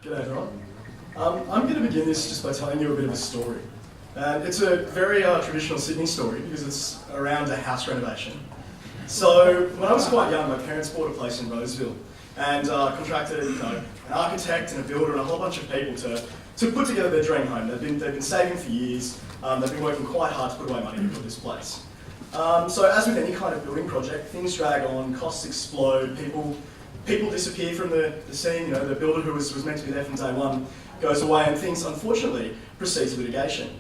G'day everyone. I'm going to begin this just by telling you a bit of a story. It's a very traditional Sydney story because it's around a house renovation. So when I was quite young, my parents bought a place in Roseville and contracted an architect and a builder and a whole bunch of people to put together their dream home. They've been saving for years. They've been working quite hard to put away money to build this place. So as with any kind of building project, things drag on, costs explode, people disappear from the scene. The builder who was meant to be there from day one goes away, and things unfortunately proceed to litigation.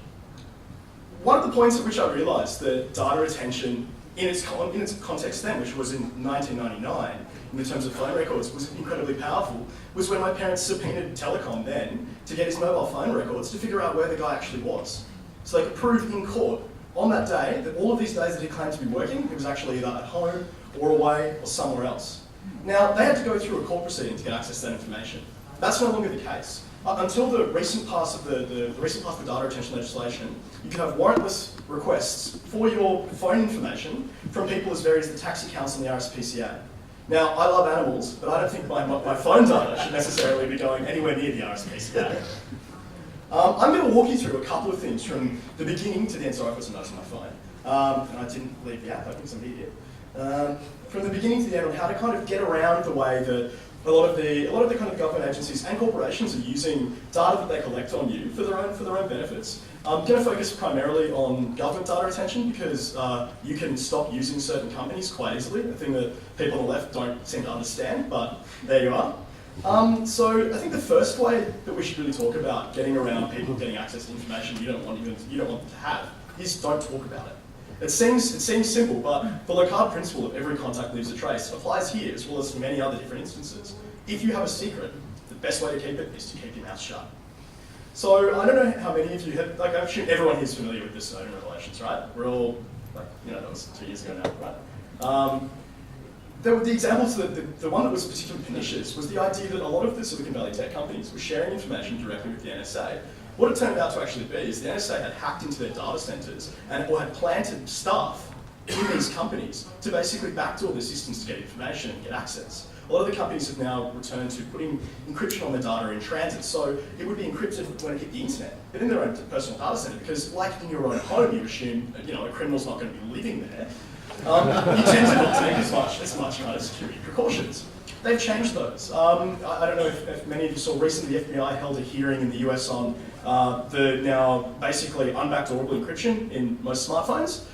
One of the points at which I realised that data retention in its context then, which was in 1999, in the terms of phone records, was incredibly powerful, was when my parents subpoenaed Telecom then to get his mobile phone records to figure out where the guy actually was. So they could prove in court on that day that all of these days that he claimed to be working, he was actually either at home or away or somewhere else. Now, they had to go through a court proceeding to get access to that information. That's no longer the case. Until the recent pass of the data retention legislation, you can have warrantless requests for your phone information from people as varied as the Taxi Council and the RSPCA. Now, I love animals, but I don't think my phone data should necessarily be going anywhere near the RSPCA. I'm going to walk you through a couple of things from the beginning to the end. Sorry, I've got some notes on my phone. And I didn't leave the app, I think somebody did. From the beginning to the end on how to kind of get around the way that a lot of the kind of government agencies and corporations are using data that they collect on you for their own benefits. I'm going to focus primarily on government data retention because you can stop using certain companies quite easily, a thing that people on the left don't seem to understand, but there you are. So I think the first way that we should really talk about getting around people getting access to information you don't want them to have is don't talk about it. It seems simple, but the Locard principle of every contact leaves a trace applies here as well as many other different instances. If you have a secret, the best way to keep it is to keep your mouth shut. So I don't know how many of you have, I'm assuming everyone here is familiar with the Snowden revelations, right? We're all, that was 2 years ago now, right? The examples, the one that was particularly pernicious was the idea that a lot of the Silicon Valley tech companies were sharing information directly with the NSA. What it turned out to actually be is the NSA had hacked into their data centers or had planted staff in these companies to basically backdoor their systems to get information and get access. A lot of the companies have now returned to putting encryption on their data in transit, so it would be encrypted when it hit the internet, but in their own personal data center, because like in your own home, you assume a criminal's not going to be living there. You tend to not take as much kind of security precautions. They've changed those. I don't know if many of you saw recently the FBI held a hearing in the US on the now basically unbackdoorable encryption in most smartphones,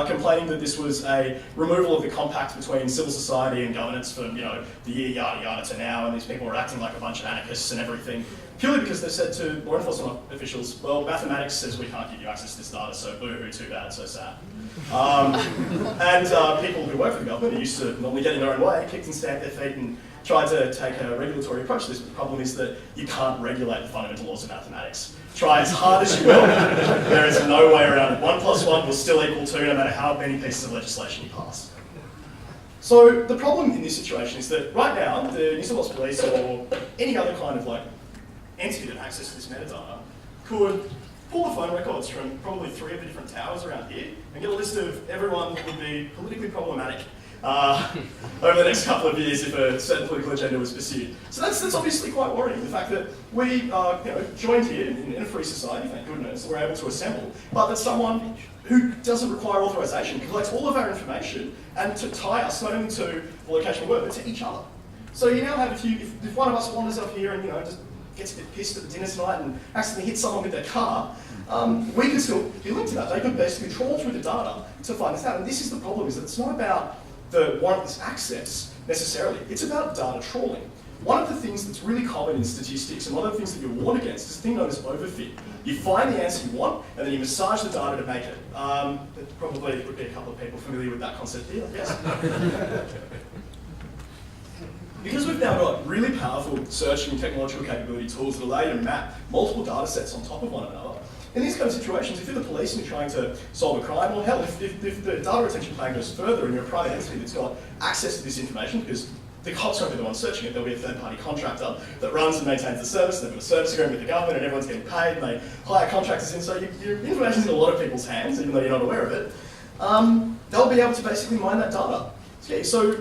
complaining that this was a removal of the compact between civil society and governance from the year yada yada to now, and these people are acting like a bunch of anarchists and everything, purely because they said to law enforcement officials, well, mathematics says we can't give you access to this data, so boo-hoo, too bad, so sad. And people who work for the government are used to normally getting their own way, kicked and stamped their feet and tried to take a regulatory approach to this, but the problem is that you can't regulate the fundamental laws of mathematics. Try as hard as you will, there is no way around it. 1 + 1 will still equal 2 no matter how many pieces of legislation you pass. So the problem in this situation is that right now, the New South Wales Police or any other kind of entity that has access to this metadata could pull the phone records from probably 3 of the different towers around here and get a list of everyone that would be politically problematic over the next couple of years if a certain political agenda was pursued. So that's obviously quite worrying, the fact that we joined here in a free society, thank goodness, we're able to assemble, but that someone who doesn't require authorization collects all of our information and to tie us not only to the location we work, but to each other. So you now have, if one of us wanders up here and just gets a bit pissed at the dinner tonight and accidentally hits someone with their car, we could still be linked to that. They could basically trawl through the data to find this out. And this is the problem, is that it's not about the warrantless access necessarily, it's about data trawling. One of the things that's really common in statistics, and one of the things that you're warned against, is a thing known as overfit. You find the answer you want, and then you massage the data to make it. There probably would be a couple of people familiar with that concept here, I guess. Because we've now got really powerful search and technological capability tools that allow you to map multiple data sets on top of one another, in these kind of situations, if you're the police and you're trying to solve a crime, or hell, if the data retention plan goes further and you're a private entity that's got access to this information, because the cops won't be the ones searching it, there'll be a third-party contractor that runs and maintains the service, they've got a service agreement with the government and everyone's getting paid, and they hire contractors in, so your information's in a lot of people's hands, even though you're not aware of it. They'll be able to basically mine that data. Okay, so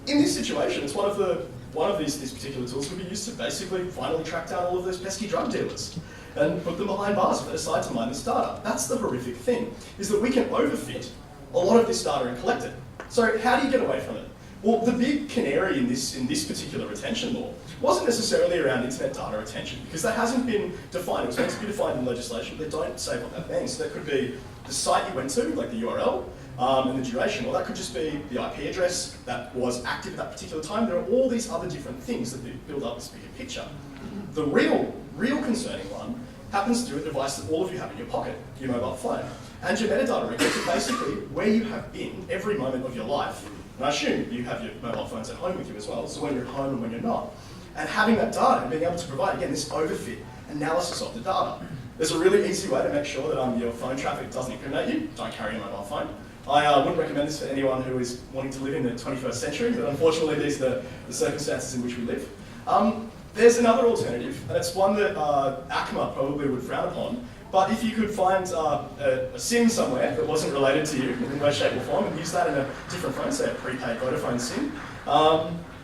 in this situation, it's one of the one of these particular tools could be used to basically finally track down all of those pesky drug dealers and put them behind bars if they decide to mine this data. That's the horrific thing, is that we can overfit a lot of this data and collect it. So how do you get away from it? Well, the big canary in this particular retention law wasn't necessarily around internet data retention, because that hasn't been defined. It was meant to be defined in legislation, but they don't say what that means. So that could be the site you went to, like the URL, and the duration, or that could just be the IP address that was active at that particular time. There are all these other different things that build up this bigger picture. The real concerning one happens to do with a device that all of you have in your pocket, your mobile phone. And your metadata records are basically where you have been every moment of your life. And I assume you have your mobile phones at home with you as well, so when you're at home and when you're not. And having that data and being able to provide, again, this overfit analysis of the data. There's a really easy way to make sure that your phone traffic doesn't incriminate you. Don't carry a mobile phone. I wouldn't recommend this for anyone who is wanting to live in the 21st century, but unfortunately these are the circumstances in which we live. There's another alternative, and it's one that ACMA probably would frown upon, but if you could find a SIM somewhere that wasn't related to you in any way, shape or form, and use that in a different phone, say a prepaid Vodafone SIM,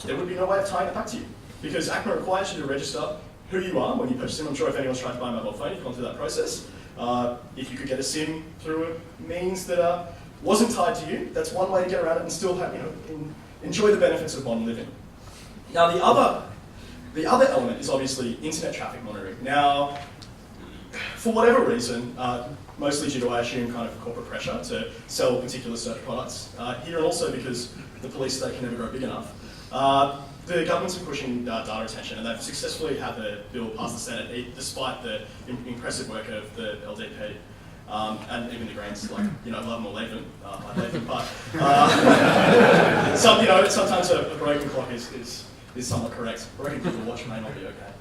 there would be no way of tying it back to you. Because ACMA requires you to register who you are when you purchase a SIM. I'm sure if anyone's tried to buy a mobile phone, you've gone through that process. If you could get a SIM through a means that wasn't tied to you, that's one way to get around it and still have, enjoy the benefits of modern living. Now the other element is obviously internet traffic monitoring. Now, for whatever reason, mostly due to, I assume, kind of corporate pressure to sell particular search products, here and also because the police state can never grow big enough, the government's been pushing data retention, and they've successfully had the bill pass the Senate, despite the impressive work of the LDP. And even the Greens, like, love them or leave them, I leave them, but sometimes a broken clock is somewhat correct. Broken people watch may not be okay.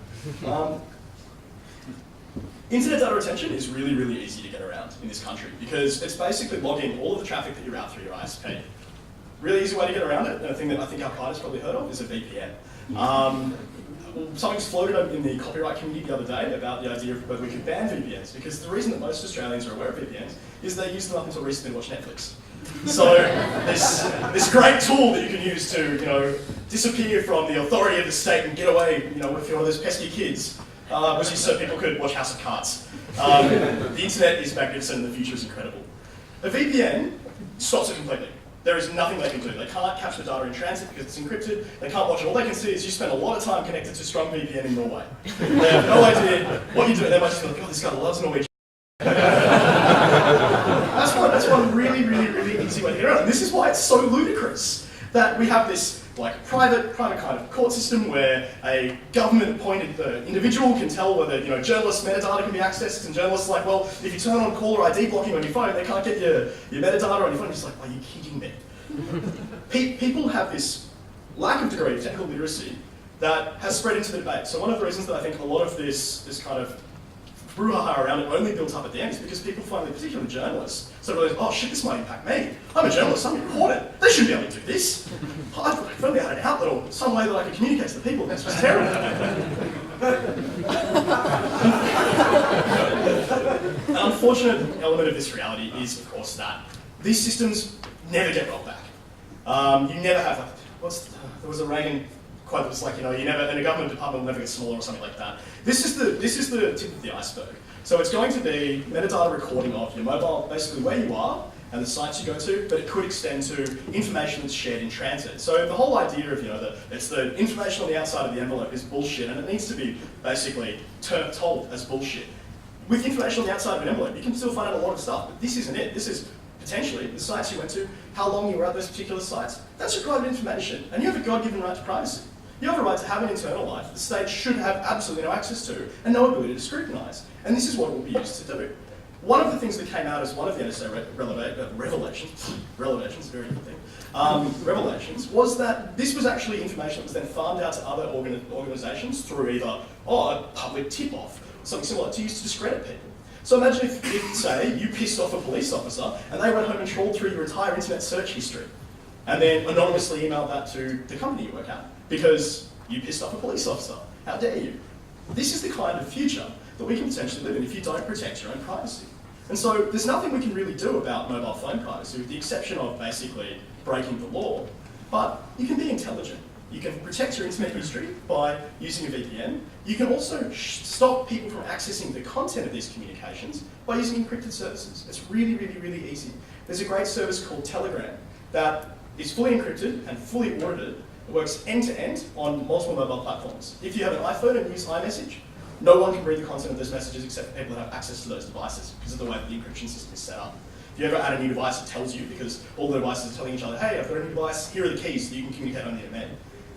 Internet data retention is really, really easy to get around in this country because it's basically logging all of the traffic that you route through your ISP. Really easy way to get around it, and a thing that I think Al-Qaeda's probably heard of is a VPN. Something's floated in the copyright community the other day about the idea of whether we could ban VPNs, because the reason that most Australians are aware of VPNs is they used them up until recently to watch Netflix. So this great tool that you can use to disappear from the authority of the state and get away, if you're one of those pesky kids, was used so people could watch House of Cards. The internet is magnificent and the future is incredible. A VPN stops it completely. There is nothing they can do. They can't capture the data in transit because it's encrypted. They can't watch it. All they can see is you spend a lot of time connected to strong VPN in Norway. They have no idea what you're doing. They might just be like, oh, this guy loves Norwegian. That's one really, really, really easy way to get around. And this is why it's so ludicrous that we have this private kind of court system where a government-appointed individual can tell whether journalists' metadata can be accessed, and journalists are like, well, if you turn on caller ID blocking on your phone, they can't get your metadata on your phone. It's like, are you kidding me? People have this lack of degree of technical literacy that has spread into the debate. So one of the reasons that I think a lot of this kind of brouhaha around it only built up at the end is because people finally, particularly journalists, sort of realize, oh shit, this might impact me. I'm a journalist, I'm a reporter. They shouldn't be able to do this. If only I had an outlet or some way that I could communicate to the people. That's just terrible. An unfortunate element of this reality is, of course, that these systems never get rolled back. You never have, there was a Reagan quote that was like, in a government department will never get smaller or something like that. This is the tip of the iceberg. So it's going to be metadata recording of your mobile, basically where you are and the sites you go to, but it could extend to information that's shared in transit. So the whole idea of, it's the information on the outside of the envelope is bullshit, and it needs to be basically told as bullshit. With information on the outside of an envelope, you can still find out a lot of stuff, but this isn't it. This is potentially the sites you went to, how long you were at those particular sites. That's your private information, and you have a God-given right to privacy. You have a right to have an internal life the state should have absolutely no access to and no ability to scrutinise. And this is what it will be used to do. One of the things that came out as one of the NSA revelations, very good thing, revelations, was that this was actually information that was then farmed out to other organisations through either a public tip-off, something similar, to use to discredit people. So imagine if, say, you pissed off a police officer and they went home and trawled through your entire internet search history and then anonymously emailed that to the company you work at because you pissed off a police officer. How dare you? This is the kind of future that we can potentially live in if you don't protect your own privacy. And so there's nothing we can really do about mobile phone privacy with the exception of basically breaking the law. But you can be intelligent. You can protect protect your internet history by using a VPN. You can also stop people from accessing the content of these communications by using encrypted services. It's really, really, really easy. There's a great service called Telegram that is fully encrypted and fully audited. It works end-to-end on multiple mobile platforms. If you have an iPhone and use iMessage, no one can read the content of those messages except for people that have access to those devices because of the way that the encryption system is set up. If you ever add a new device, it tells you because all the devices are telling each other, hey, I've got a new device, here are the keys so you can communicate on the internet.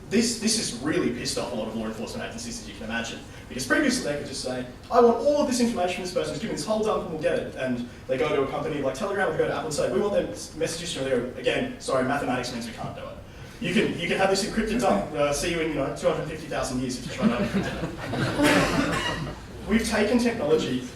This has really pissed off a lot of law enforcement agencies, as you can imagine. Because previously they could just say, I want all of this information from this person, just give me this whole dump and we'll get it. And they go to a company like Telegram, they go to Apple and say, we want them messages from there. Again, sorry, mathematics means we can't do it. You can have this encrypted dump, see you in 250,000 years if you try to encrypt it. We've taken technology.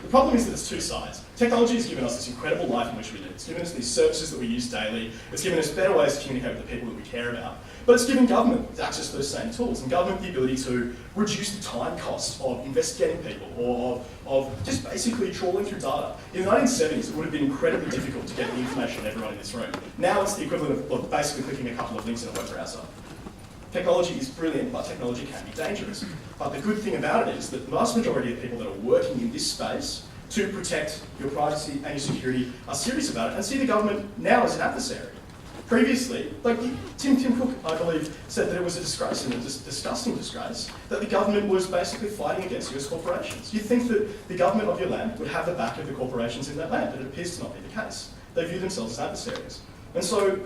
The problem is that it's two sides. Technology has given us this incredible life in which we live. It's given us these services that we use daily. It's given us better ways to communicate with the people that we care about. But it's given government access to those same tools and government the ability to reduce the time cost of investigating people or of just basically trawling through data. In the 1970s, it would have been incredibly difficult to get the information of everyone in this room. Now it's the equivalent of basically clicking a couple of links in a web browser. Technology is brilliant, but technology can be dangerous. But the good thing about it is that the vast majority of people that are working in this space to protect your privacy and your security are serious about it and see the government now as an adversary. Previously, like Tim Cook, I believe, said that it was a disgrace and a disgusting disgrace that the government was basically fighting against US corporations. You'd think that the government of your land would have the back of the corporations in that land, but it appears to not be the case. They view themselves as adversaries. And so,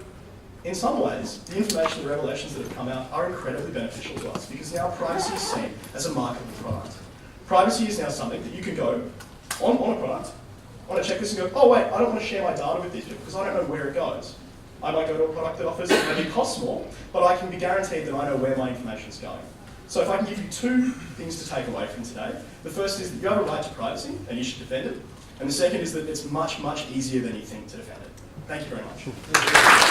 in some ways, the information, the revelations that have come out are incredibly beneficial to us because now privacy is seen as a marketable product. Privacy is now something that you can go on a product, on a checklist and go, oh wait, I don't want to share my data with these people because I don't know where it goes. I might go to a product that offers maybe costs more, but I can be guaranteed that I know where my information is going. So if I can give you two things to take away from today, the first is that you have a right to privacy and you should defend it. And the second is that it's much, much easier than you think to defend it. Thank you very much.